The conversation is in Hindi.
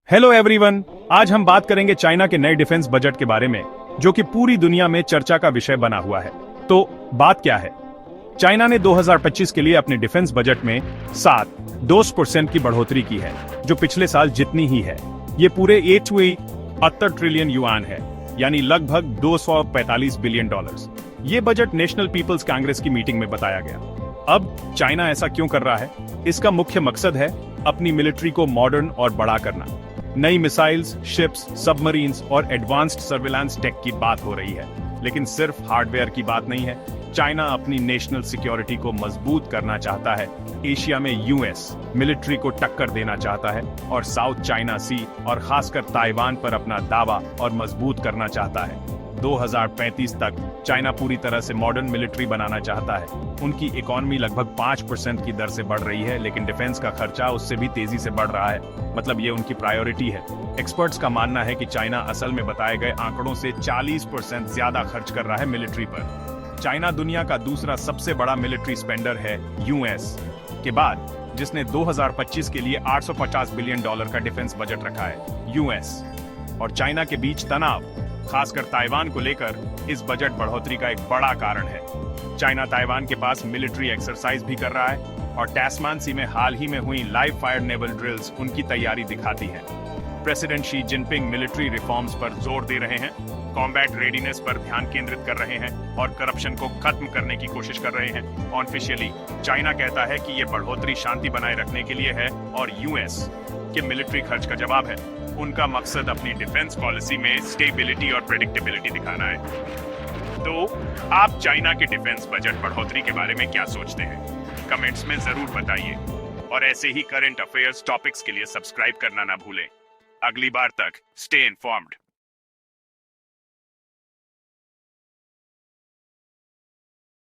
हेलो एवरीवन, आज हम बात करेंगे चाइना के नए डिफेंस बजट के बारे में, जो कि पूरी दुनिया में चर्चा का विषय बना हुआ है। तो बात क्या है? चाइना ने 2025 के लिए अपने डिफेंस बजट में 7.2% की बढ़ोतरी की है, जो पिछले साल जितनी ही है। ये पूरे 8.78 ट्रिलियन युआन है, यानी लगभग 245 बिलियन डॉलर्स। ये बजट नेशनल पीपल्स कांग्रेस की मीटिंग में बताया गया। अब चाइना ऐसा क्यों कर रहा है? इसका मुख्य मकसद है अपनी मिलिट्री को मॉडर्न और बड़ा करना। नई मिसाइल्स, शिप्स, सबमरीन्स और एडवांस्ड सर्विलांस टेक की बात हो रही है, लेकिन सिर्फ हार्डवेयर की बात नहीं है। चाइना अपनी नेशनल सिक्योरिटी को मजबूत करना चाहता है, एशिया में यूएस मिलिट्री को टक्कर देना चाहता है और साउथ चाइना सी और खासकर ताइवान पर अपना दावा और मजबूत करना चाहता है। 2035 तक चाइना पूरी तरह से मॉडर्न मिलिट्री बनाना चाहता है। उनकी इकोनॉमी लगभग 5% की दर से बढ़ रही है, लेकिन डिफेंस का खर्चा उससे भी तेजी से बढ़ रहा है। मतलब ये उनकी प्रायोरिटी है। एक्सपर्ट्स का मानना है कि चाइना असल में बताए गए आंकड़ों से 40% ज्यादा खर्च कर रहा है मिलिट्री पर। चाइना दुनिया का दूसरा सबसे बड़ा मिलिट्री स्पेंडर है यूएस के बाद, जिसने 2025 के लिए 850 बिलियन डॉलर का डिफेंस बजट रखा है। यूएस और चाइना के बीच तनाव, खासकर ताइवान को लेकर, इस बजट बढ़ोतरी का एक बड़ा कारण है। चाइना ताइवान के पास मिलिट्री एक्सरसाइज भी कर रहा है और टैस्मान सी में हाल ही में हुई लाइव फायर नेवल ड्रिल्स उनकी तैयारी दिखाती है। President Xi Jinping military reforms पर जोर दे रहे हैं, कॉम्बैट रेडीनेस पर ध्यान केंद्रित कर रहे हैं और करप्शन को खत्म करने की कोशिश कर रहे हैं। ऑफिशियली चाइना कहता है कि ये बढ़ोतरी शांति बनाए रखने के लिए है और यूएस के मिलिट्री खर्च का जवाब है। उनका मकसद अपनी डिफेंस पॉलिसी में स्टेबिलिटी और प्रेडिक्टेबिलिटी दिखाना है। तो आप चाइना के डिफेंस बजट बढ़ोतरी के बारे में क्या सोचते हैं? कमेंट्स में जरूर बताइए और ऐसे ही करंट अफेयर्स टॉपिक्स के लिए सब्सक्राइब करना ना भूलें। अगली बार तक स्टे इन्फॉर्म्ड।